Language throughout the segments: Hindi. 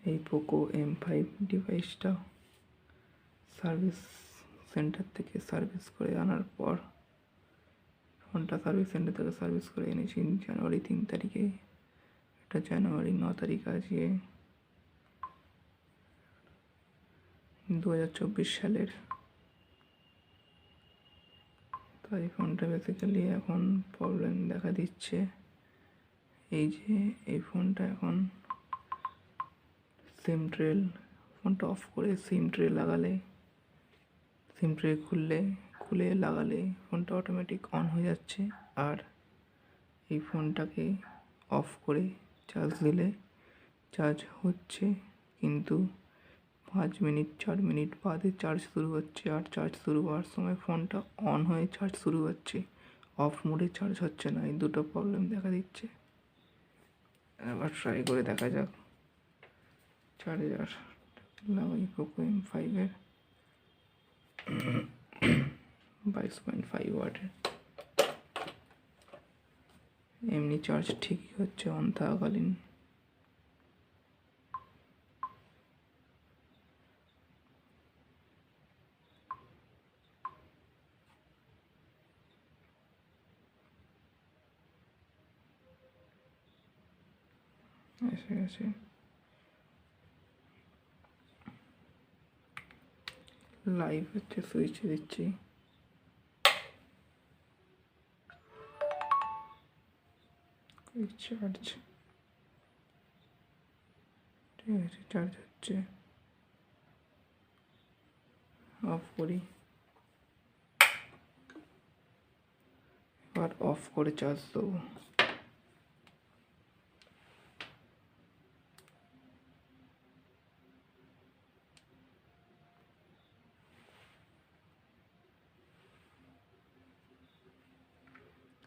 এই পোকো M5 ডিভাইসটা সার্ভিস সেন্টার থেকে সার্ভিস করে আনার পর, ফোনটা সার্ভিস সেন্টার থেকে সার্ভিস করে এনেছি জানুয়ারি 3 তারিখে। এটা জানুয়ারি 9 তারিখ আজকে 2024 সালের। তাই ফোনটা বেসিক্যালি এখন প্রবলেম দেখা দিচ্ছে। এই যে এই ফোনটা এখন সিম ট্রেল, ফোনটা অফ করে সিম ট্রে লাগালে, সিম ট্রে খুলে লাগালে ফোনটা অটোমেটিক অন হয়ে যাচ্ছে। আর এই ফোনটাকে অফ করে চার্জ দিলে চার্জ হচ্ছে, কিন্তু 5 মিনিট 4 মিনিট বাদে চার্জ শুরু হচ্ছে। আর চার্জ শুরু হওয়ার সময় ফোনটা অন হয়ে চার্জ শুরু হচ্ছে, অফ মোডে চার্জ হচ্ছে না। এই দুটো প্রবলেম দেখা দিচ্ছে। এবার ট্রাই করে দেখা যাক। চার্জার লাগাই পোকো M5 এর 22.5 ওয়াটের। এমনি চার্জ ঠিকই হচ্ছে অন থাকাকালীন। এসে গেছে। লাইভ হচ্ছে, সুইচ দিচ্ছি। চার্জ ঠিক আছে, চার্জ হচ্ছে। অফ করি, এবার অফ করে চার্জ দেবো।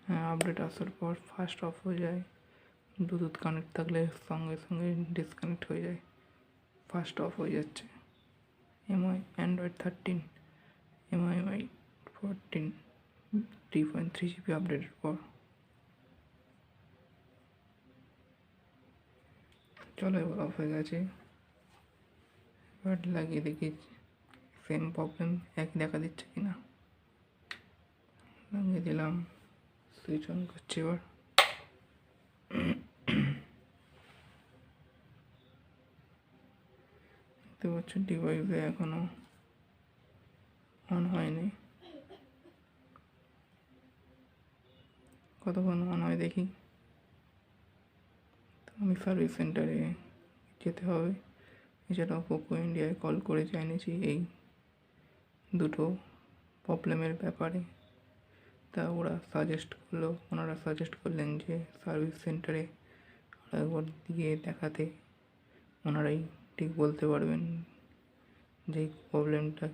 হ্যাঁ, আপডেট আসার পর ফাস্ট অফ হয়ে যায়। ব্লুটুথ কানেক্ট থাকলে সঙ্গে সঙ্গে ডিসকানেক্ট হয়ে যায়, ফাস্ট অফ হয়ে যাচ্ছে। MI অ্যান্ড্রয়েড 13, MI 14 3.3 GB আপডেটের পর। চলো, এবার অফ হয়ে গেছে। এবার লাগিয়ে দেখি সেম প্রবলেম একই দেখা দিচ্ছে কিনা। লাগিয়ে দিলাম, সুইচ অন করছি। এবার দেখতে পাচ্ছ ডিভাইসে এখনো অন হয়নি। কতক্ষণ অন হয় দেখি। তো আমি সার্ভিস সেন্টারে যেতে হবে। এছাড়াও পোকো ইন্ডিয়ায় কল করে জানিয়েছি এই দুটো প্রবলেমের ব্যাপারে। তা ওনারা সাজেস্ট করলেন যে সার্ভিস সেন্টারে আরেকবার গিয়ে দেখাতে। ওনারাই ঠিক বলতে পারবেন যে প্রবলেমটা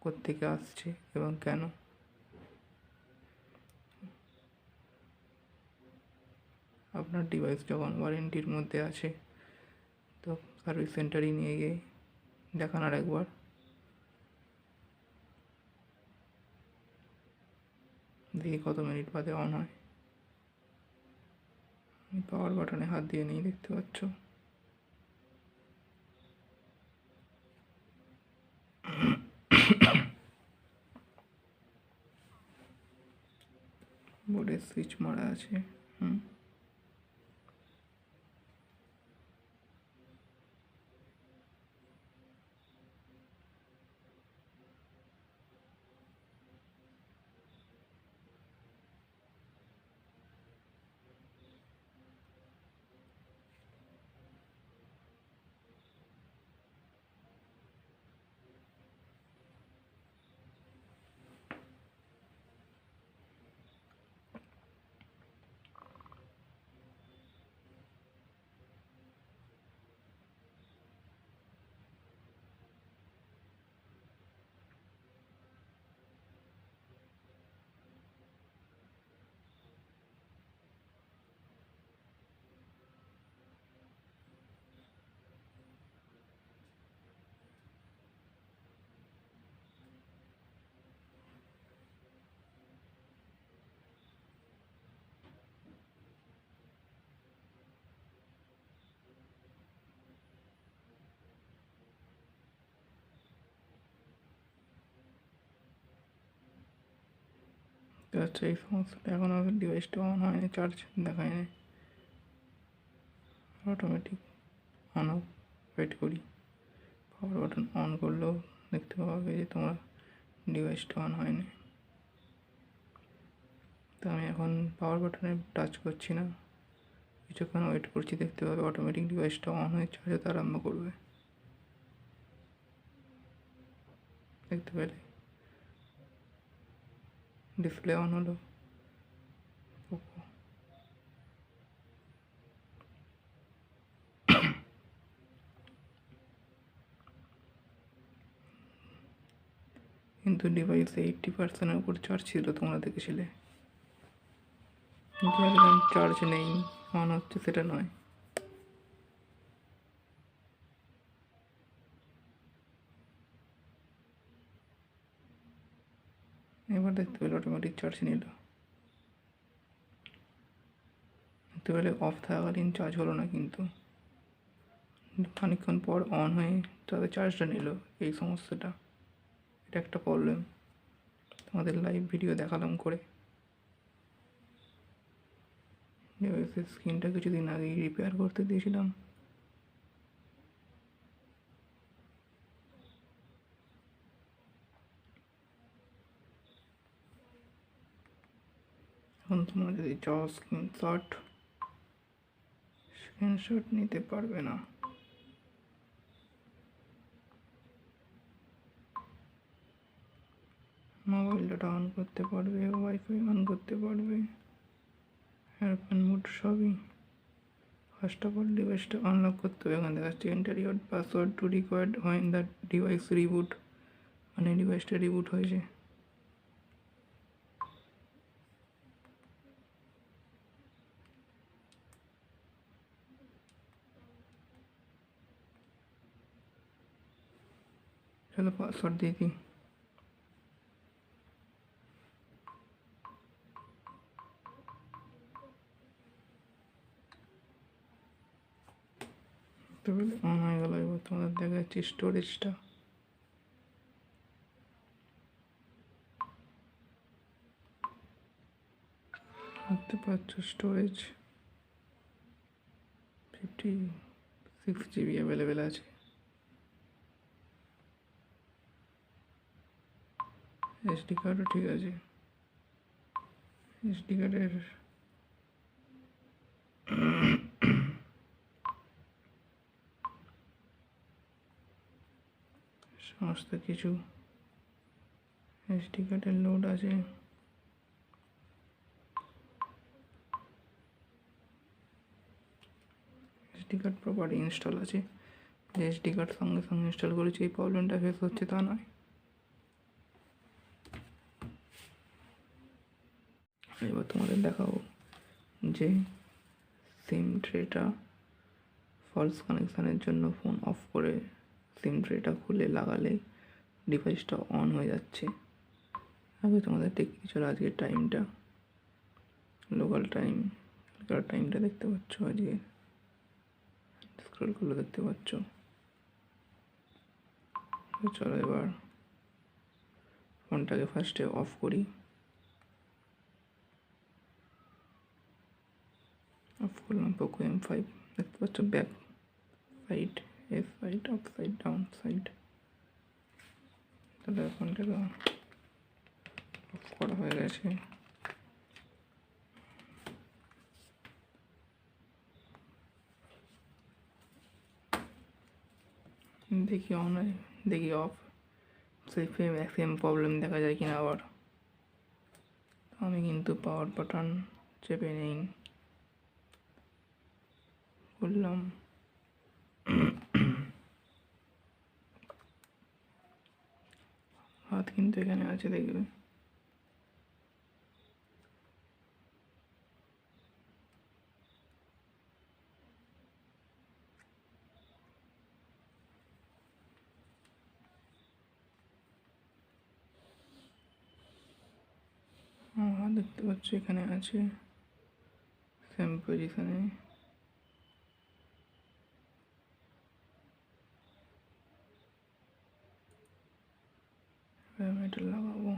কোত্থেকে আসছে এবং কেন। আপনার ডিভাইস যখন ওয়ারেন্টির মধ্যে আছে, তো সার্ভিস সেন্টারে নিয়ে গিয়ে দেখান আর একবার। দেখি কত মিনিট বাদে অন হয়। আমি পাওয়ার বাটনে হাত দিয়ে নেই, দেখতে পাচ্ছ। বোর্ডে সুইচ মারা আছে। আচ্ছা, এই সমস্যাটা এখন আমাদের ডিভাইসটা অন হয়নি, চার্জ দেখায়নি। অটোমেটিক অন অফ ওয়েট করি। পাওয়ার বাটন অন করলেও দেখতে পাবে যে তোমার ডিভাইসটা অন হয়নি। তো আমি এখন পাওয়ার বাটনে টাচ করছি না, কিছুক্ষণ ওয়েট করছি, দেখতে পাবে অটোমেটিক ডিভাইসটা অন হয়ে চার্জ হতে আরম্ভ করবে। দেখতে পেলে ডিসপ্লে অন হলো। পোকো কিন্তু ডিভাইসে 80%-এর উপর চার্জ ছিল, তোমরা দেখেছিলে। কিন্তু একদম চার্জ নেই, অন হচ্ছে সেটা নয়। এবার দেখতে পেলে অটোমেটিক চার্জ নিল। দেখতে পেলে অফ থাকাকালীন চার্জ হলো না, কিন্তু খানিকক্ষণ পর অন হয়ে তবে চার্জটা নিল। এই সমস্যাটা, এটা একটা প্রবলেম। তোমাদের লাইভ ভিডিও দেখালাম করে। ডিভাইসের স্ক্রিনটা কিছুদিন আগেই রিপেয়ার করতে দিয়েছিলাম। এখন তোমরা যদি চাও স্ক্রিনশট নিতে পারবে না। মোবাইল ডাটা অন করতে পারবে, ওয়াইফাই অন করতে পারবে, এয়ারপ্লেন মোড সবই। ফার্স্ট অফ অল ডিভাইসটা আনলক করতে হবে। এখানে দেখাচ্ছে enter your password to required when the device reboot, মানে ডিভাইসটা রিবুট হয়েছে। চলো পাসওয়ার্ড দিয়ে দিই। তবে অন হয়ে গেল। এবার তোমাদের দেখা যাচ্ছে স্টোরেজটা। দেখতে পাচ্ছ স্টোরেজ 56 GB অ্যাভেলেবেল আছে। এসডি কার্ডও ঠিক আছে। এসডি কার্ডের সমস্ত কিছু এসডি কার্ডের লোড আছে। এসডি কার্ড প্রপারলি ইনস্টল আছে। যে এসডি কার্ড সঙ্গে সঙ্গে ইনস্টল করেছি এই প্রবলেমটা ফেস হচ্ছে তা নয়। এবার তোমাদের দেখাবো যে সিম ট্রেটা ফলস কানেকশানের জন্য ফোন অফ করে সিম ট্রেটা খুলে লাগালে ডিভাইসটা অন হয়ে যাচ্ছে। আগে তোমাদের দেখে কিছু আজকের টাইমটা, লোকাল টাইম, টাইমটা দেখতে পাচ্ছ। আজকে স্ক্রল করলে দেখতে পাচ্ছ। চলো এবার ফোনটাকে ফার্স্টে অফ করি। অফ করলাম। পোকো M5 দেখতে পাচ্ছ, back side, S side, up side, down side. তাহলে ফোনটাকে অফ করা হয়ে গেছে। দেখি অন হয়, দেখি অফ। সেই সেম প্রবলেম দেখা যায় কিনা আবার। আমি কিন্তু পাওয়ার বাটন চেপে নেই, করলাম। হাত কিন্তু এখানে আছে, দেখবে। হাত দেখতে পাচ্ছ এখানে আছে, সেম পজিশনে। আমি এটা লাগাবো।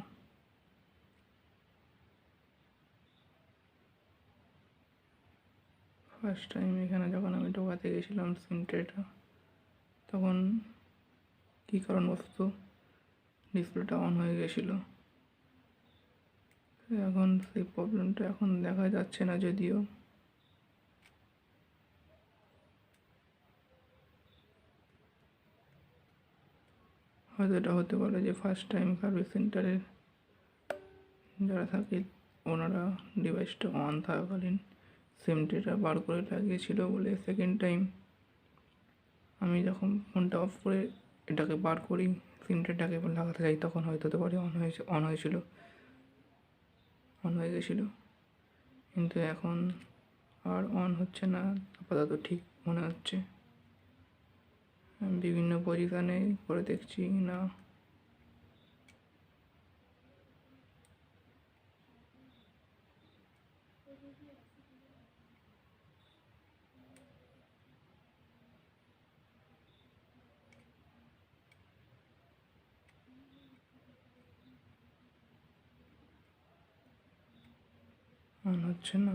ফার্স্ট টাইম এখানে যখন আমি ঢোকাতে গেছিলাম সিম ট্রেটা, তখন কী কারণবশত ডিসপ্লেটা অন হয়ে গেছিলো। এখন সেই প্রবলেমটা এখন দেখা যাচ্ছে না, যদিও হয়তো এটা হতে পারে যে ফার্স্ট টাইম সার্ভিস সেন্টারের যারা থাকে ওনারা ডিভাইসটা অন থাকাকালীন সিম ট্রেটা বার করে লাগিয়েছিল বলে সেকেন্ড টাইম আমি যখন ফোনটা অফ করে এটাকে বার করি, সিম ট্রেটাকে লাগাতে যাই, তখন হয়তো হতে পারে অন হয়ে গেছিলো। কিন্তু এখন আর অন হচ্ছে না, আপাতত ঠিক মনে হচ্ছে। বিভিন্ন পজিশানে করে দেখছি না। অন হচ্ছে না,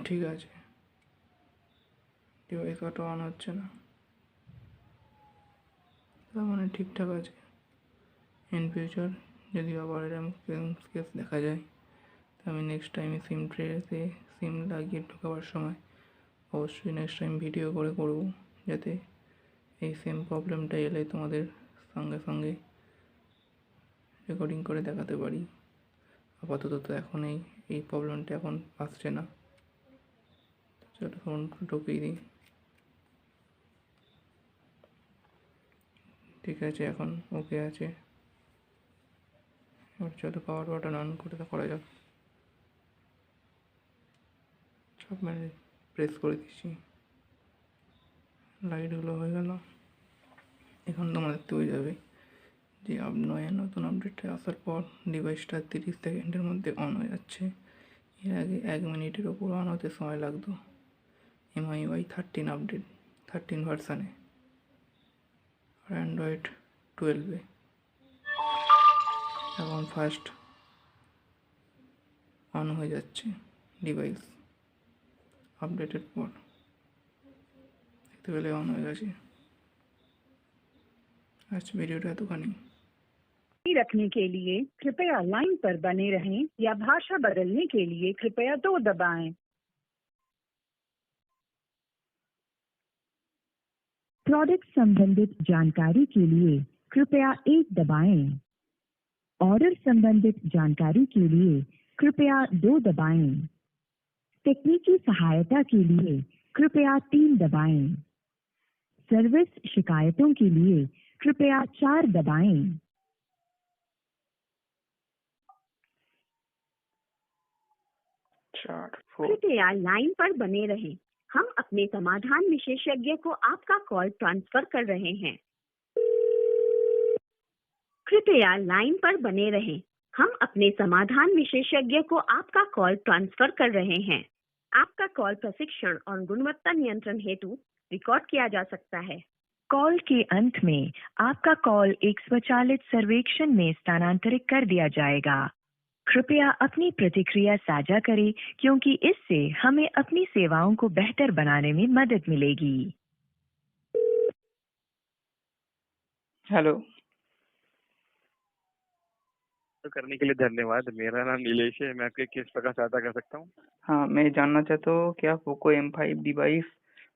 ঠিক আছে, ডিভাইস অটো অন হচ্ছে না, তার মানে ঠিকঠাক আছে। ইন ফিউচার যদি আবার এরকম কেস দেখা যায়, তো আমি নেক্সট টাইমে সিম ট্রেতে সিম লাগিয়ে ঢোকাবার সময় অবশ্যই নেক্সট টাইম ভিডিও করে করবো, যাতে এই সেম প্রবলেমটা এলে তোমাদের সঙ্গে সঙ্গে রেকর্ডিং করে দেখাতে পারি। আপাতত তো এখন এই প্রবলেমটা এখন আসছে না। চলো ফোন ঢুকিয়ে দিই। ঠিক আছে, এখন ওকে আছে। এবার চলো পাওয়ার বাটন অন করে করা যাক। সব মানে প্রেস করে দিচ্ছি, লাইটগুলো হয়ে গেল। এখন তোমরা দেখতে পেয়ে যাবে যে নতুন আপডেটটা আসার পর ডিভাইসটা 30 সেকেন্ডের মধ্যে অন হয়ে যাচ্ছে। এর আগে 1 মিনিটের ওপর অন হতে সময় লাগতো MIUI 13 আপডেট 13 ভার্সানে আর অ্যান্ড্রয়েড 12-এ। এখন ফার্স্ট অন হয়ে যাচ্ছে ডিভাইস আপডেটের পর, দেখতে পেলে অন হয়ে গেছে। आज वीडियो एतखानी। रखने के लिए कृपया लाइन पर बने रहें या भाषा बदलने के लिए कृपया 2 दबाएं। प्रोडक्ट संबंधित जानकारी के लिए कृपया 1 दबाएं। ऑर्डर संबंधित जानकारी के लिए कृपया 2 दबाएं। तकनीकी सहायता के लिए कृपया 3 दबाएं। सर्विस शिकायतों के लिए कृपया 4 दबाएं। कृपया लाइन पर बने रहें। हम अपने समाधान विशेषज्ञ को आपका कॉल ट्रांसफर कर रहे हैं। कृपया लाइन पर बने रहें। हम अपने समाधान विशेषज्ञ को आपका कॉल ट्रांसफर कर रहे हैं। आपका कॉल प्रशिक्षण और गुणवत्ता नियंत्रण हेतु रिकॉर्ड किया जा सकता है। कॉल के अंत में आपका कॉल एक स्वचालित सर्वेक्षण में स्थानांतरित कर दिया जाएगा। कृपया अपनी प्रतिक्रिया साझा करें, क्योंकि इससे हमें अपनी सेवाओं को बेहतर बनाने में मदद मिलेगी। हेलो। तो करने के लिए धन्यवाद। मेरा नाम नीलेश है। मैं आपके किस प्रकार सहायता कर सकता हूँ? हाँ, मैं जानना चाहता हूँ क्या पोको M5 डिवाइस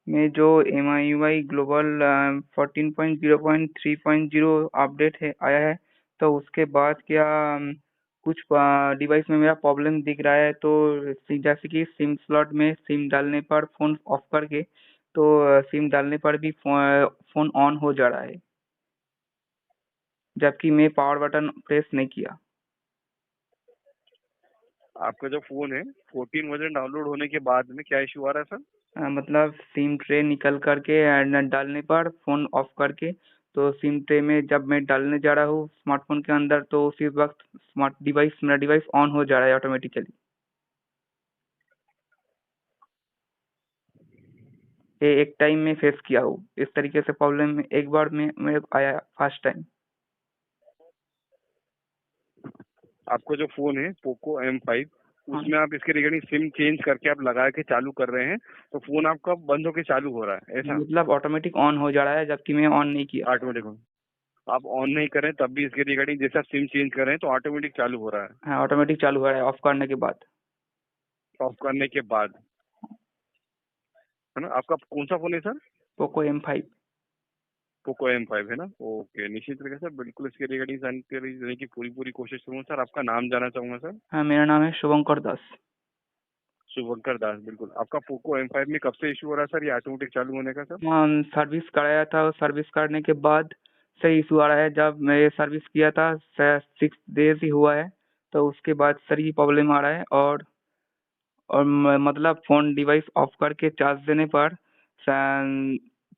में जो MIUI ग्लोबल 14.0.3.0 अपडेट आया है, तो उसके बाद क्या कुछ डिवाइस में मेरा प्रॉब्लम दिख रहा है। तो जैसे कि सिम स्लॉट में सिम डालने पर फ़ोन ऑफ करके, तो सिम डालने पर भी फ़ोन ऑन हो जा रहा है, जबकि मैं पावर बटन प्रेस नहीं किया। आपका जो फोन है 14 वर्जन डाउनलोड होने के बाद में क्या इशू आ रहा है सर? मतलब सिम ट्रे निकल करके डालने पर फ़ोन ऑफ करके, तो सिम ट्रे में जब मैं डालने जा रहा हूँ स्मार्टफोन के अंदर, तो उसी वक्त मेरा डिवाइस ऑन हो जा रहा है ऑटोमेटिकली। ये एक टाइम में फेस किया हूँ इस तरीके से प्रॉब्लम एक बार में मेरे को आया फर्स्ट टाइम। आपका जो फोन है पोको M5 उसमें आप इसके रिगार्डिंग सिम चेंज करके आप लगा के चालू कर रहे हैं, तो फोन आपका बंद होके चालू हो रहा है, ऐसा? मतलब ऑटोमेटिक ऑन हो जा रहा है जबकि मैं ऑन नहीं किया। ऑटोमेटिक आप ऑन नहीं करें तब भी इसके रिगार्डिंग जैसे आप सिम चेंज कर रहे हैं तो ऑटोमेटिक चालू हो रहा है, हाँ, ऑटोमेटिक चालू हो रहा है ऑफ करने के बाद। ऑफ करने के बाद, है ना? आपका कौन सा फोन है sir? Poco M5। Poco M5 है ना? ओके, निश्चित तरीके से बिल्कुल इसके रिगार्डिंग जानकारी देने की पूरी कोशिश करूंगा सर। आपका नाम जानना चाहूंगा सर। हाँ, मेरा नाम है शुभंकर दास। शुभंकर दास, बिल्कुल। आपका पोको M5 में कब से इशू हो रहा है सर, ये ऑटोमेटिक चालू होने का सर? हाँ, सर्विस कराया था, सर्विस करने के बाद सही इशू आ रहा है। जब मैं ये सर्विस किया था 6 डेज ही हुआ है, तो उसके बाद सर ये प्रॉब्लम आ रहा है। और मतलब फ़ोन डिवाइस ऑफ करके चार्ज देने पर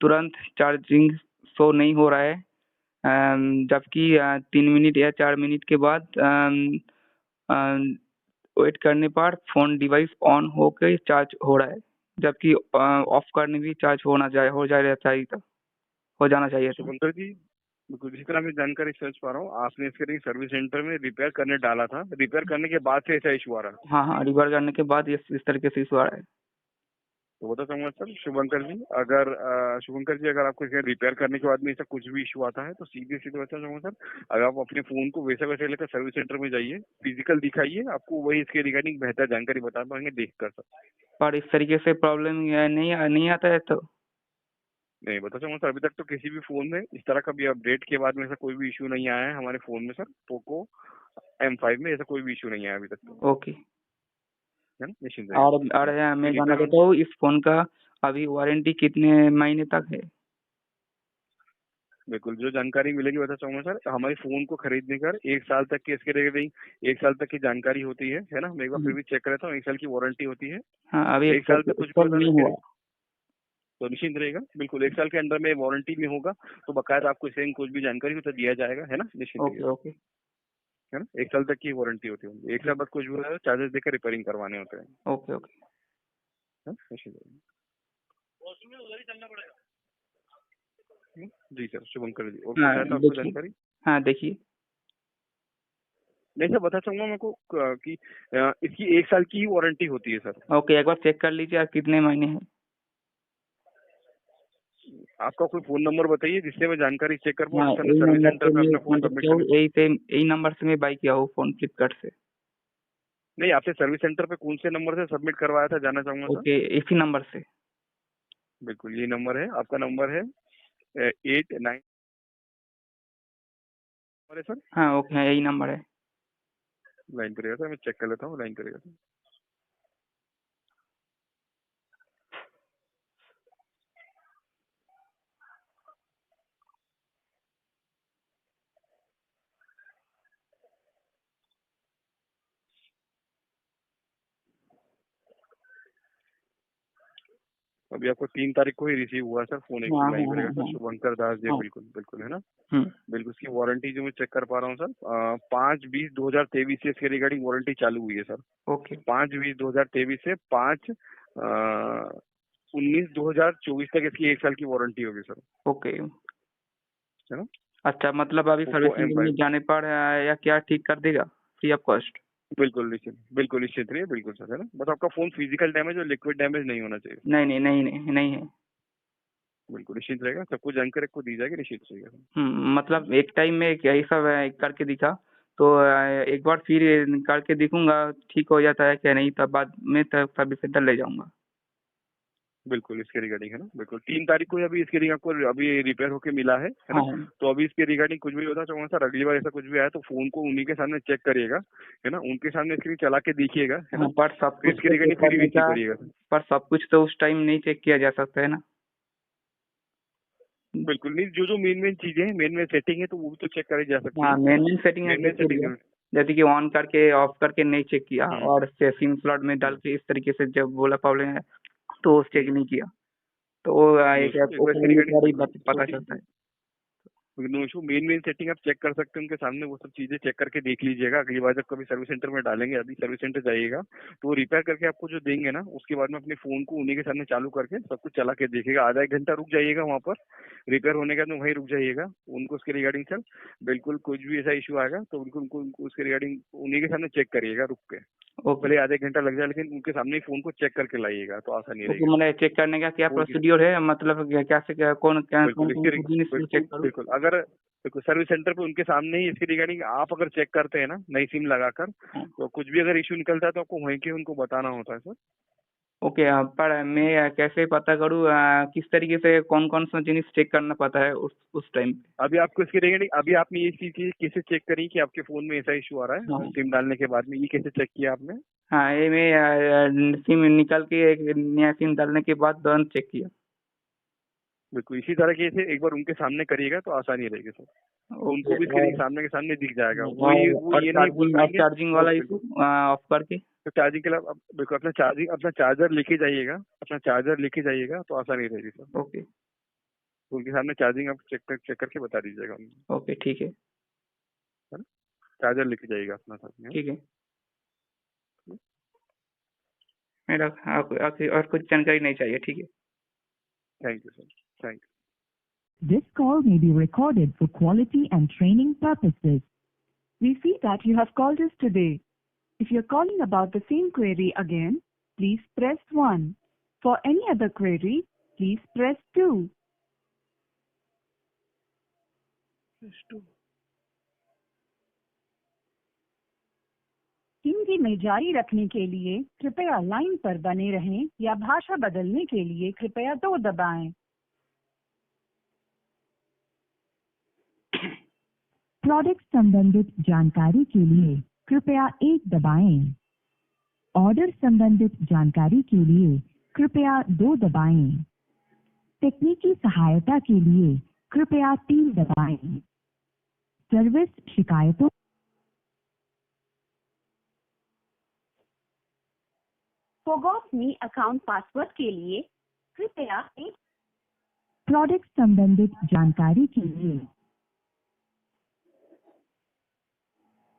तुरंत चार्जिंग शो नहीं हो रहा है। जबकि 3 मिनट या 4 मिनट के बाद वेट करने पर फ़ोन डिवाइस ऑन होके चार्ज हो रहा है, जबकि ऑफ करने भी चार्ज हो जाना चाहिए था। शुभंकर जी, बिल्कुल इसी तरह मैं जानकारी सर्च पा रहा हूँ। आपने इसके लिए सर्विस सेंटर में रिपेयर करने डाला था, रिपेयर करने के बाद से ऐसा इशू आ रहा है? हाँ, हाँ, रिपेयर करने के बाद ये इस तरीके से इशू आ रहा है। तो बता चाहूंगा सर शुभंकर जी, अगर शुभंकर जी अगर आपको इसे रिपेयर करने के बाद में ऐसा कुछ भी इशू आता है तो सीधे सीधे बता चाहूंगा सर, अगर आप अपने फोन को वैसा वैसे लेकर सर्विस सेंटर में जाइए, फिजिकल दिखाइए, आपको वही इसके रिगार्डिंग बेहतर जानकारी बता पाएंगे देख कर सर। पर इस तरीके से प्रॉब्लम नहीं आता है तो? नहीं, बता चाहूंगा सर, अभी तक तो किसी भी फोन में इस तरह का भी अपडेट के बाद में ऐसा कोई भी इशू नहीं आया है हमारे फोन में सर। पोको M5 में ऐसा कोई भी इशू नहीं आया अभी तक तो, ओके। है ना? निश्चिंत और रहिए। मैं इसी जानना तरह चाहता हूँ इस फ़ोन का अभी वारंटी कितने महीने तक है? बिल्कुल जो जानकारी मिलेगी बता चाहूंगा सर, हमारे फोन को खरीदने कर 1 साल तक की इसके रिगार्डिंग 1 साल तक की जानकारी होती है ना? मैं एक बार फिर भी चेक कर लेता हूँ, 1 साल की वारंटी होती है। हाँ, अभी 1 साल तक कुछ भी एक्सपायर होता है नहीं तो हुआ। तो निश्चिंत रहेगा, बिल्कुल 1 साल के अंदर में वारंटी में होगा तो बकायदा आपको इससे कुछ भी जानकारी हो तो दिया जाएगा, है ना? निश्चिंत रहिए, ओके, ओके, है ना? 1 साल तक की वारंटी होती है, 1 साल बाद कुछ भी होता है चार्जेस देकर रिपेयरिंग करवाने होते हैं, ओके, ओके। है ना? निश्चिंत रहिए। जी सर, शुभंकर जी, और कुछ हाँ, है तो आपको देखिए। जानकारी? हाँ, देखिए। नहीं सर, बता चाहूंगा मेरे को कि इसकी 1 साल की ही वारंटी होती है सर। ओके, एक बार चेक कर लीजिए आप कितने महीने हैं। आपका कोई फोन नंबर बताइए जिससे मैं जानकारी चेक कर पाऊँ, हाँ, जिससे मैं यही सर्विस नंबर सेंटर से पे मैं अपना फोन कॉन्टेक्ट सबमिट किया हूँ, करने। यही नंबर से मैं बाई किया हूँ फ़ोन फ्लिपकार्ट से। नहीं, आपसे सर्विस सेंटर पे कौन से नंबर से सबमिट करवाया था जानना चाहूंगा सर। ओके, इसी नंबर से। बिल्कुल ये नंबर है, आपका नंबर है 89 नंबर है सर। हाँ, ओके, हाँ, यही नंबर है। लाइन करेगा सर, मैं चेक कर लेता हूँ, लाइन करेगा सर। अभी आपको 3 तारीख को ही रिसीव हुआ सर फोन, एक हाँ, लाइन हाँ, करेगा हाँ, सर, हाँ। शुभंकर दास जी, हाँ। बिल्कुल बिल्कुल, है ना? हम्म। बिल्कुल उसकी वारंटी जो मैं चेक कर पा रहा हूँ सर, 5/20/2023 से इसके रिगार्डिंग वारंटी चालू हुई है सर। ओके, 5/20/2023 से 5/19/2024 तक इसकी 1 साल की वारंटी होगी सर, ओके। है ना? अच्छा, मतलब अभी पोको सर्विस सेंटर में M5 जाने पर या क्या ठीक कर देगा फ्री ऑफ कॉस्ट? बिल्कुल निश्चित रहिए, बिल्कुल सर, है ना? बस आपका फोन फिजिकल डैमेज और लिक्विड डैमेज नहीं होना चाहिए। नहीं, नहीं, नहीं, नहीं, नहीं है। बिल्कुल निश्चित रहेगा, सब कुछ जानकारी आपको दी जाएगी, निश्चित रहिएगा सर। मतलब एक टाइम में यही सब करके दिखा, तो एक बार फिर करके देखूंगा ठीक हो जाता है क्या नहीं, तब बाद में तब सर्विस सेंटर ले जाऊंगा। बिल्कुल इसके रिगार्डिंग, है ना? बिल्कुल 3 तारीख को ही अभी इसके रिगार्डिंग आपको अभी रिपेयर होके मिला है ना? हाँ, तो अभी इसके रिगार्डिंग कुछ भी होता चाहूंगा सर, अगली बार ऐसा कुछ भी आया तो फोन को उन्हीं के सामने चेक करिएगा, है ना? उनके सामने इसके लिए चला के देखिएगा, है ना? हाँ, पर सब फिर कुछ इसके तो चेक रिगार्डिंग फिर करने रिसीव का, करिएगा। पर सब कुछ तो उस टाइम नहीं चेक किया जा सकता है ना। बिल्कुल नहीं, जो मेन चीजें हैं, मेन सेटिंग है तो वो भी तो चेक करी जा सकती है, हाँ, है ना? मेन सेटिंग है मेन चेक सेटिंग किया, जैसे कि ऑन करके ऑफ करके नहीं चेक किया, हम्म और सिम स्लॉट में डाल के इस तरीके से जब बोला प्रॉब्लम है तो वो चेक नहीं किया, तो वो एक एक बार इसके ऊपर एक रिगार्डिंग बार ही बिल्कुल पता छोटी चलता है। No issue. मेन सेटिंग आप चेक कर सकते हैं उनके सामने, वो सब चीजें चेक करके देख लीजिएगा। अगली बार जब कभी सर्विस सेंटर में डालेंगे, अभी सर्विस सेंटर जाइएगा तो वो रिपेयर करके आपको जो देंगे ना, उसके बाद में अपने फोन को उन्हीं के सामने चालू करके सब कुछ चला के देखिएगा। आधा एक घंटा रुक जाइएगा वहाँ पर, रिपेयर होने के बाद में वहीं रुक जाइएगा। उनको उसके रिगार्डिंग सर बिल्कुल कुछ भी ऐसा इशू आएगा तो बिल्कुल उनको उसके रिगार्डिंग उन्हीं के सामने चेक करिएगा रुक के। ओके। भले आधे एक घंटा लग जाए, लेकिन उनके सामने ही फोन को चेक करके लाइएगा तो आसानी ओके, रहेगी सर। मतलब चेक करने का क्या और प्रोसीड्योर है, मतलब क्या से क्या कौन बिल्कुल इसके जिनिस को बिल्कुल चेक करूँ? बिल्कुल अगर बिल्कुल सर्विस सेंटर पे उनके सामने ही इसके रिगार्डिंग आप अगर चेक करते हैं ना नई सिम लगाकर, तो कुछ भी अगर इशू निकलता है तो आपको वहीं के उनको बताना होता है सर। ओके, पर मैं कैसे पता करूँ किस तरीके से कौन सा जिनिस चेक करना पड़ता है उस टाइम पे? अभी आपको इसके रिगार्डिंग अभी आपने ये चीज कैसे चेक करी कि आपके फोन में ऐसा इशू आ रहा है, हाँ सिम डालने के बाद में ये कैसे चेक किया आपने? हाँ, ये मैं सिम निकाल के एक नया सिम डालने के बाद तुरंत चेक किया। बिल्कुल इसी तरह के से एक बार उनके सामने करिएगा तो आसानी रहेगी सर। तो ओके। उनको भी इसके और सामने के सामने दिख जाएगा, वो ये नहीं बोल चार्जिंग पाएंगे। चार्जिंग वाला बिल्कुल। इशू ऑफ करके? तो चार्जिंग के लिए आप बिल्कुल अपना चार्जर लेके जाइएगा, अपना चार्जर लेके जाइएगा तो आसानी रहेगी सर। ओके। तो उनके सामने चार्जिंग आप चेक करके बता दीजिएगा उनको, ओके, ठीक है। है ना? चार्जर लेके जाइएगा अपना साथ में। ठीक है। मेरा और कुछ जानकारी नहीं चाहिए, ठीक है। Thank you sir, thank you. This call may be recorded for quality and training purposes. We see that you have called us today. If you're calling about the same query again, please press 1. For any other query, please press 2. Hindi में जारी रखने के लिए कृपया लाइन पर बने रहें या भाषा बदलने के लिए कृपया 2 दबाएं। प्रोडक्ट संबंधित जानकारी के लिए कृपया 1 दबाएं। ऑर्डर संबंधित जानकारी के लिए कृपया 2 दबाएं। तकनीकी सहायता के लिए कृपया 3 दबाएं। सर्विस शिकायतों Forgot me अकाउंट पासवर्ड के लिए कृपया प्रोडक्ट संबंधित जानकारी के लिए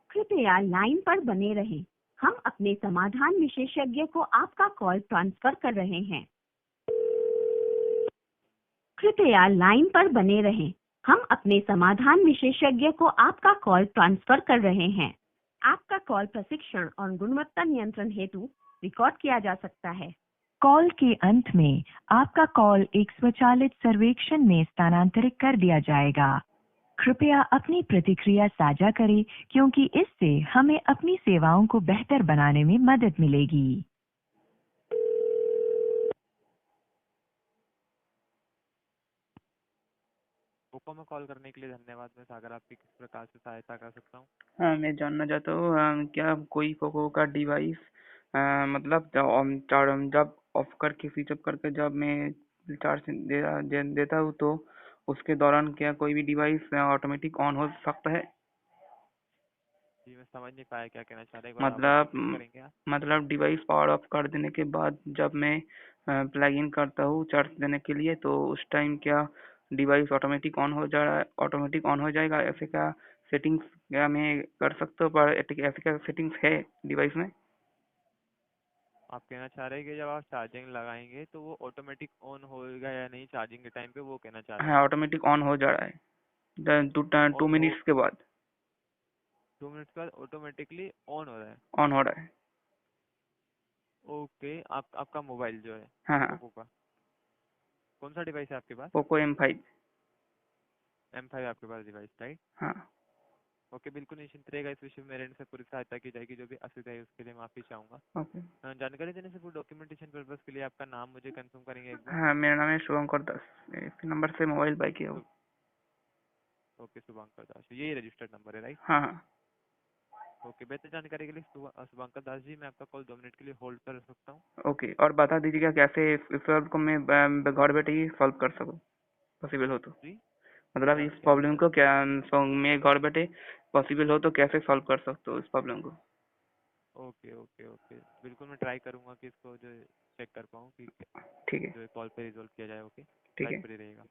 कृपया लाइन पर बने रहें। हम अपने समाधान विशेषज्ञ को आपका कॉल ट्रांसफर कर रहे हैं। कृपया लाइन पर बने रहें। हम अपने समाधान विशेषज्ञ को आपका कॉल ट्रांसफर कर रहे हैं। आपका कॉल प्रशिक्षण और गुणवत्ता नियंत्रण हेतु रिकॉर्ड किया जा सकता है। कॉल के अंत में आपका कॉल एक स्वचालित सर्वेक्षण में स्थानांतरित कर दिया जाएगा। कृपया अपनी प्रतिक्रिया साझा करें क्योंकि इससे हमें अपनी सेवाओं को बेहतर बनाने में मदद मिलेगी। पोको में कॉल करने के लिए धन्यवाद। मैं सागर आपकी किस प्रकार से सहायता कर सकता हूँ? हाँ, मैं जानना चाहता हूँ क्या कोई पोको का डिवाइस मतलब जब ऑफ करके स्विच ऑफ करके जब मैं चार्ज देता हूँ तो उसके दौरान क्या कोई भी डिवाइस ऑटोमेटिक ऑन हो सकता है? जी मैं समझ नहीं पाया क्या कहना चाह रहे हैं, एक बार आप मतलब रिपीट करेंगे आप? मतलब डिवाइस पावर ऑफ कर देने के बाद जब मैं प्लग इन करता हूँ चार्ज देने के लिए तो उस टाइम क्या डिवाइस ऑटोमेटिक ऑन हो जाएगा? ऐसे क्या सेटिंग्स क्या मैं कर सकता हूँ? पर ऐसे क्या सेटिंग्स है डिवाइस में? आप कहना चाह रहे हैं कि जब आप चार्जिंग लगाएंगे तो वो ऑटोमेटिक ऑन होएगा या नहीं चार्जिंग के टाइम पे, वो कहना चाह रहे हैं हाँ, आप? ऑटोमेटिक ऑन हो जा रहा है 2 ऑन हो मिनट्स के बाद 2 मिनट के बाद ऑटोमेटिकली ऑन हो रहा है। ऑन हो रहा है। ओके, आपका मोबाइल जो है हाँ हाँ, पोको का कौन सा डिवाइस है आपके पास? Poco M5। M5 आपके पास डिवाइस, राइट? हाँ ओके, बिल्कुल निश्चिंत रहेगा। इस विषय में मेरे एंड से पूरी सहायता की जाएगी। जो भी असुविधा है उसके लिए माफी चाहूंगा। ओके। जानकारी देने से पूरी डॉक्यूमेंटेशन पर्पस के लिए आपका नाम मुझे कंफर्म करेंगे एक बार? हाँ, मेरा नाम है शुभंकर दास। इस नंबर से मोबाइल बाई किया हो। ओके, शुभंकर दास, यही रजिस्टर्ड नंबर है, राइट? हाँ हाँ। ओके, बेहतर जानकारी के लिए शुभंकर दास जी, मैं आपका कॉल 2 मिनट के लिए होल्ड कर सकता हूँ? ओके, और बता दीजिएगा कैसे इस सॉल्व को मैं घर बैठे ही सॉल्व कर सकूँ, पॉसिबल हो तो। जी मतलब क्या इस क्या प्रॉब्लम बोला? को क्या मैं घर बैठे पॉसिबल हो तो कैसे सॉल्व कर सकता हूँ इस प्रॉब्लम को? ओके ओके ओके, बिल्कुल मैं ट्राई करूंगा कि इसको जो चेक कर पाऊँ कि ठीक है, जो कॉल पे रिजॉल्व किया जाए। ओके, ठीक लाइन है। पर ही रहेगा।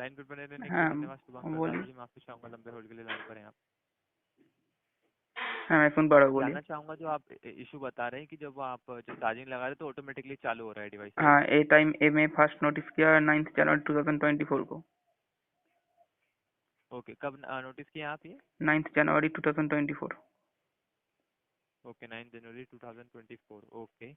लाइन पर बने रहने के लिए हाँ धन्यवाद शुभंकर दास बोलिए। जी, माफी चाहूंगा लंबे होल्ड के लिए लाइन पर हैं आप। हाँ मैं सुन पा रहा हूँ, बोलिए। जानना चाहूंगा जो आप इशू बता रहे हैं कि जब आप जो चार्जिंग लगा रहे हैं तो ऑटोमेटिकली चालू हो रहा है डिवाइस, राइट? हाँ ए टाइम ए में फर्स्ट नोटिस किया 9 जनवरी 2024 को। ओके, कब नोटिस किया आप ये? 9 जनवरी 2024। ओके, 9 जनवरी 2024। ओके,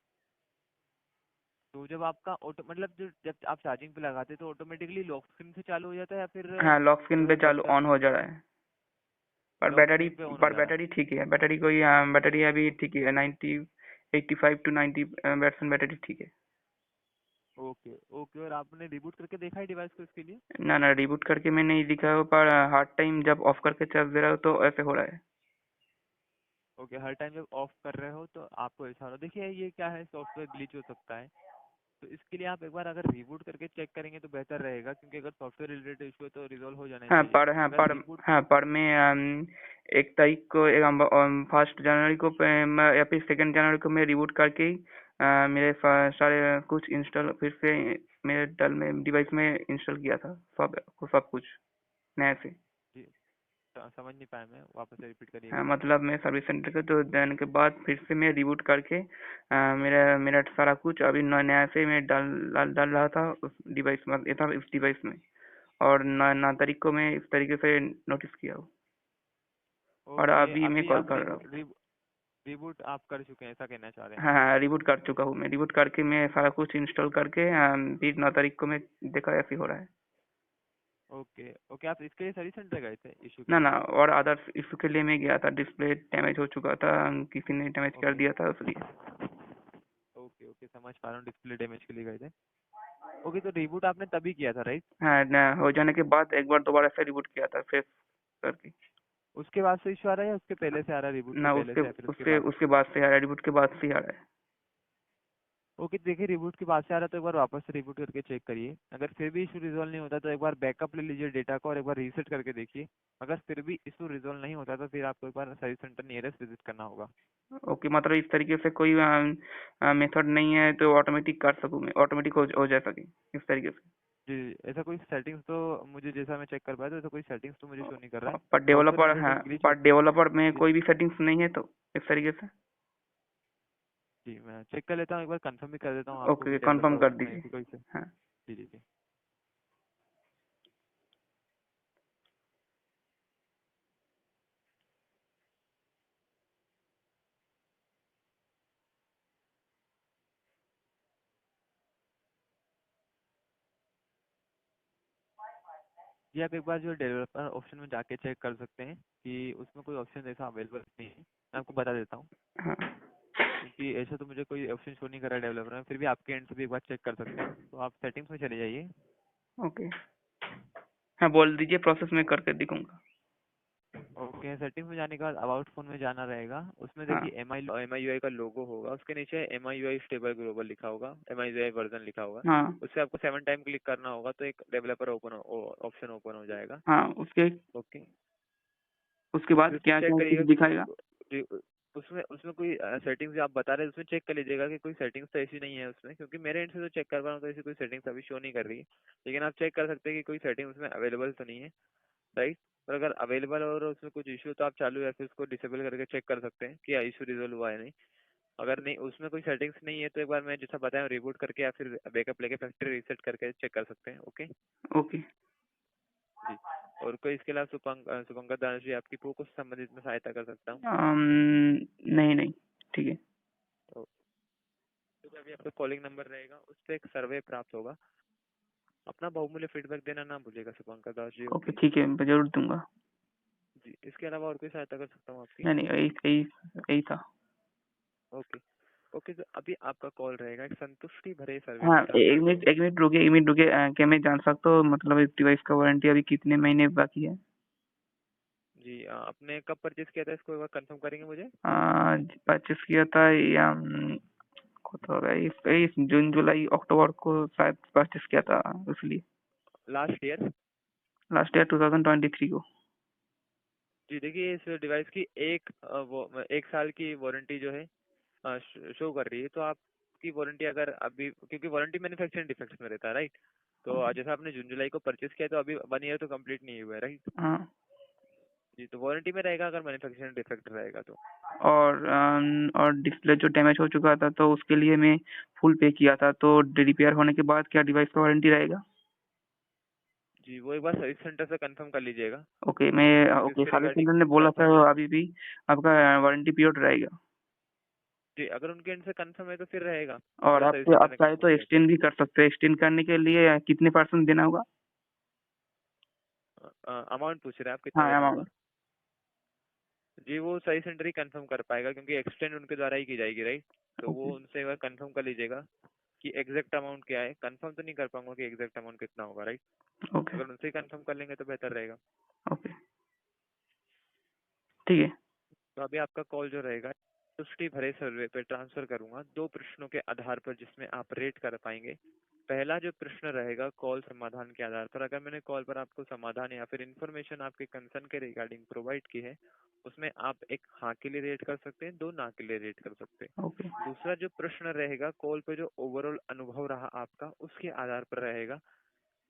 तो जब आपका ऑटो मतलब जो जब आप चार्जिंग पे लगाते हैं तो ऑटोमेटिकली लॉक स्क्रीन से चालू हो जाता है या फिर हाँ लॉक स्क्रीन जो पे है चालू बटन ऑन हो जा रहा है। लॉक स्क्रीन पे ऑन हो जा रहा है? बैटरी ठीक है, बैटरी अभी ठीक है, 90 85 टू 90% बैटरी ठीक है। ओके ओके, और आपने रिबूट करके देखा है डिवाइस को इसके लिए? ना रिबूट करके मैं नहीं दिखा है, पर हर टाइम जब ऑफ करके चार्ज दे रहा हो तो ऐसे हो रहा है। ओके, हर टाइम जब ऑफ कर रहे हो तो आपको ऐसा हो रहा है। देखिए ये क्या है, सॉफ्टवेयर ग्लिच हो सकता है, तो इसके लिए आप एक बार अगर रिबूट करके चेक करेंगे तो बेहतर रहेगा, क्योंकि अगर सॉफ्टवेयर रिलेटेड इशू है तो रिजॉल्व हो जाना चाहिए। अगर रिबूट पर मैं 1 तारीख को 1 जनवरी को या फिर 2 जनवरी को मैं रिबूट करके ही मेरे सारे कुछ इंस्टॉल फिर से मेरे डेल में डिवाइस में इंस्टॉल किया था, सब कुछ नए से। जी, समझ नहीं पाया मैं, वापस से रिपीट करिए एक हाँ बार। मतलब मैं सर्विस सेंटर के तो देने के बाद फिर से मैं रिबूट करके मेरा मेरा सारा कुछ अभी नया से मैं डाल रहा था उस डिवाइस में, इस डिवाइस में। और 9 तारीख को मैं इस तरीके से नोटिस किया हूँ, और ओके, अभी मैं अभी कॉल आप कर रहा हूँ। रिबूट आप कर चुके हैं, ऐसा कहना चाह रहे हैं हाँ आप? हाँ रिबूट कर चुका हूँ मैं, रिबूट करके मैं सारा कुछ इंस्टॉल करके फिर 9 तारीख को मैं देखा ऐसे हो रहा है। ओके ओके, आप इसके लिए सर्विस सेंटर गए थे इशू के ना लिए? और अदर्स इशू के लिए मैं गया था, डिस्प्ले डैमेज हो चुका था, किसी ने डैमेज कर ओके दिया था इसलिए। ओके ओके, समझ पा रहा हूँ, डिस्प्ले डैमेज के लिए गए थे। ओके, तो रिबूट आपने तभी किया था, राइट? हाँ हो जाने के बाद एक बार दोबारा से रिबूट किया था फिर करके। उसके बाद से इशू आ रहा है या उसके पहले से आ रहा है, रिबूट के ना पहले उसके से या फिर उसके उसके बाद? उसके बाद से आ रहा है, रिबूट के बाद से ही आ रहा है। ओके, देखिए रिबूट के बाद से आ रहा है तो एक बार वापस से रिबूट करके चेक करिए। अगर फिर भी इशू रिजॉल्व नहीं होता तो एक बार बैकअप ले लीजिए डेटा का और एक बार रीसेट करके देखिए। अगर फिर भी इशू रिजॉल्व नहीं होता तो फिर आपको एक बार सर्विस सेंटर नियरेस्ट विजिट करना होगा। ओके, मतलब इस तरीके से कोई मेथड नहीं है तो ऑटोमेटिक कर सकूँ मैं, ऑटोमेटिक हो जा सके इस तरीके से। जी, ऐसा कोई सेटिंग्स तो मुझे, जैसा मैं चेक कर पाया तो ऐसा कोई सेटिंग्स तो मुझे शो नहीं कर रहा है। पर सॉफ्टवेयर डेवलपर, हाँ रिलेटेड ग्लिच हो। पर डेवलपर में जी कोई भी सेटिंग्स नहीं है तो इस तरीके से। जी, मैं चेक कर लेता हूँ, एक बार कंफर्म भी कर देता हूँ आपको ओके कि कंफर्म डेवलपर कर में दीजिए। ऐसी कोई से। हाँ जी जी जी। जी, आप एक बार जो डेवलपर ऑप्शन में जाके चेक कर सकते हैं कि उसमें कोई ऑप्शन ऐसा अवेलेबल नहीं है। मैं आपको बता देता हूँ, हाँ क्योंकि ऐसा तो मुझे कोई ऑप्शन शो नहीं कर रहा है डेवलपर में। फिर भी आपके एंड से भी एक बार चेक कर सकते हैं, तो आप सेटिंग्स में चले जाइए। ओके। हाँ बोल दीजिए, प्रोसेस में करके दिखाऊंगा। ओके, सेटिंग्स में जाने के बाद अबाउट फोन में जाना रहेगा। उसमें हाँ देखिए MIUI का लोगो होगा, उसके नीचे MIUI स्टेबल ग्लोबल लिखा होगा, MIUI वर्जन लिखा होगा। हाँ उससे आपको 7 टाइम क्लिक करना होगा तो एक डेवलपर ऑप्शन ओपन हो जाएगा। हाँ उसके ओके, उसके बाद फिर उसमें क्या चेक क्या करिएगा कुछ कि दिखाएगा? जी, उसमें उसमें कोई सेटिंग्स आप बता रहे हैं उसमें चेक कर लीजिएगा कि कोई सेटिंग्स तो ऐसी नहीं है उसमें, क्योंकि मेरे एंड से तो चेक कर पा रहा हूँ तो ऐसी कोई सेटिंग्स अभी शो नहीं कर रही है। लेकिन आप चेक कर सकते हैं कि कोई सेटिंग उसमें अवेलेबल तो नहीं है, राइट? और अगर अवेलेबल और उसमें कुछ इशू तो आप चालू या फिर उसको डिसेबल करके चेक कर सकते हैं कि इशू रिजोल्व हुआ है नहीं। अगर नहीं, उसमें कोई सेटिंग्स नहीं है तो एक बार मैं जैसा बताया रिबूट करके या फिर बैकअप लेके फैक्ट्री रीसेट करके चेक कर सकते हैं। Okay okay. जी। और कोई इसके अलावा शुभंकर दास जी आपकी पोको से संबंधित में सहायता कर सकता हूँ? नहीं नहीं ठीक है। तो जो अभी आपका कॉलिंग नंबर रहेगा उस पर एक सर्वे प्राप्त होगा। अपना बहुमूल्य फीडबैक देना ना भूलिएगा शुभंकर दास जी। ओके ओके ठीक है, मैं जरूर दूंगा। जी, इसके अलावा और कोई सहायता कर सकता हूँ आपकी? नहीं नहीं यही यही यही था। ओके ओके, तो अभी आपका कॉल रहेगा एक संतुष्टि भरे सर्वे हाँ के साथ। एक मिनट रुकिए, 1 मिनट रुकिए, क्या मैं जान सकता हूँ मतलब इस डिवाइस का वारंटी अभी कितने महीने बाकी है? जी, आपने कब परचेज किया था इसको, एक बार कंफर्म करेंगे मुझे? परचेस किया था या कब होगा, इस जून जुलाई अक्टूबर को शायद परचेस किया था, इसलिए लास्ट ईयर? लास्ट ईयर 2023 को। जी, देखिए इस डिवाइस की एक 1 साल की वारंटी जो है शो कर रही है, तो आप इसकी वारंटी अगर अभी, क्योंकि वारंटी मैन्युफैक्चरिंग डिफेक्ट्स में रहता है, राइट? तो जैसा आपने जून जुलाई को परचेज किया तो अभी 1 ईयर तो कंप्लीट नहीं हुआ है, राइट? हाँ। जी, तो वारंटी में रहेगा अगर मैन्युफैक्चरिंग डिफेक्ट रहेगा तो। और डिस्प्ले जो डैमेज हो चुका था तो उसके लिए मैं फुल पे किया था, तो रिपेयर होने के बाद क्या डिवाइस का वारंटी रहेगा? जी, वो एक बार सर्विस सेंटर से कंफर्म कर लीजिएगा। ओके उसके सर्विस रिगार्डिंग सेंटर ने बोला था कंफर्म, अभी भी आपका वारंटी पीरियड रहेगा। जी अगर उनके एंड से कंफर्म है तो फिर रहेगा। और अगर सर्विस आप सेंटर ने चाहे तो कंफर्म किया एक्सटेंड भी कर सकते हैं। एक्सटेंड करने के लिए कितने % देना होगा? अमाउंट पूछ रहे हैं आप कितना हाँ, देना होगा? अमाउंट। जी वो सर्विस सेंटर ही कंफर्म कर पाएगा, क्योंकि एक्सटेंड उनके द्वारा ही की जाएगी, राइट? तो वो ओके। उनसे एक बार कंफर्म कर लीजिएगा कि एग्जैक्ट अमाउंट क्या है। कंफर्म तो नहीं कर पाऊंगा कि एग्जैक्ट अमाउंट कितना होगा, राइट? ओके। अगर उनसे ही कंफर्म कर लेंगे तो बेहतर रहेगा। ओके, ठीक है। तो अभी आपका कॉल जो रहेगा संतुष्टि भरे सर्वे पे ट्रांसफर करूंगा 2 प्रश्नों के आधार पर, जिसमें आप रेट कर पाएंगे। पहला जो प्रश्न रहेगा कॉल समाधान के आधार पर, अगर मैंने कॉल पर आपको समाधान या फिर इंफॉर्मेशन आपके कंसर्न के रिगार्डिंग प्रोवाइड की है, उसमें आप एक हाँ के लिए रेट कर सकते हैं, 2 ना के लिए रेट कर सकते हैं। ओके। दूसरा जो प्रश्न रहेगा कॉल पे जो ओवरऑल अनुभव रहा आपका, उसके आधार पर रहेगा,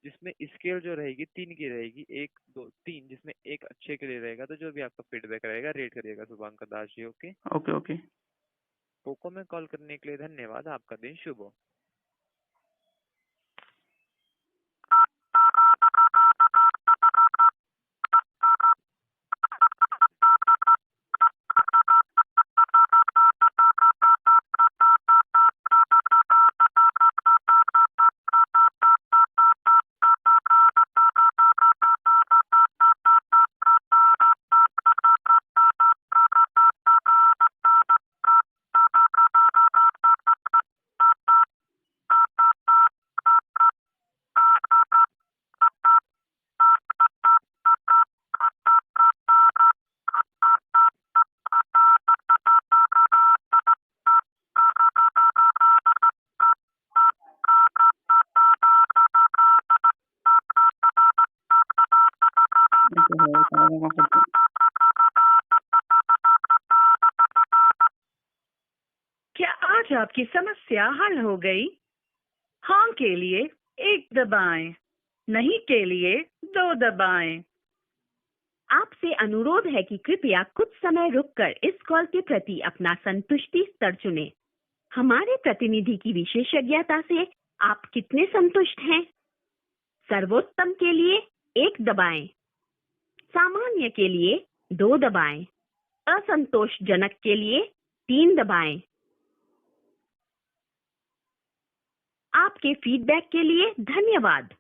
जिसमें स्केल जो रहेगी 3 की रहेगी, 1 2 3, जिसमें 1 अच्छे के लिए रहेगा। तो जो भी आपका फीडबैक रहेगा रेट करिएगा Shubhankar Das ji. Okay, okay. Okay. Poco में कॉल करने के लिए धन्यवाद। आपका दिन शुभ हो। क्या आज आपकी समस्या हल हो गई? हाँ के लिए 1 दबाएं, नहीं के लिए 2 दबाएं। आपसे अनुरोध है कि कृपया कुछ समय रुककर इस कॉल के प्रति अपना संतुष्टि स्तर चुनें। हमारे प्रतिनिधि की विशेषज्ञता से आप कितने संतुष्ट हैं? सर्वोत्तम के लिए 1 दबाएं, सामान्य के लिए 2 दबाएं, असंतोषजनक के लिए 3 दबाएं। आपके फीडबैक के लिए धन्यवाद।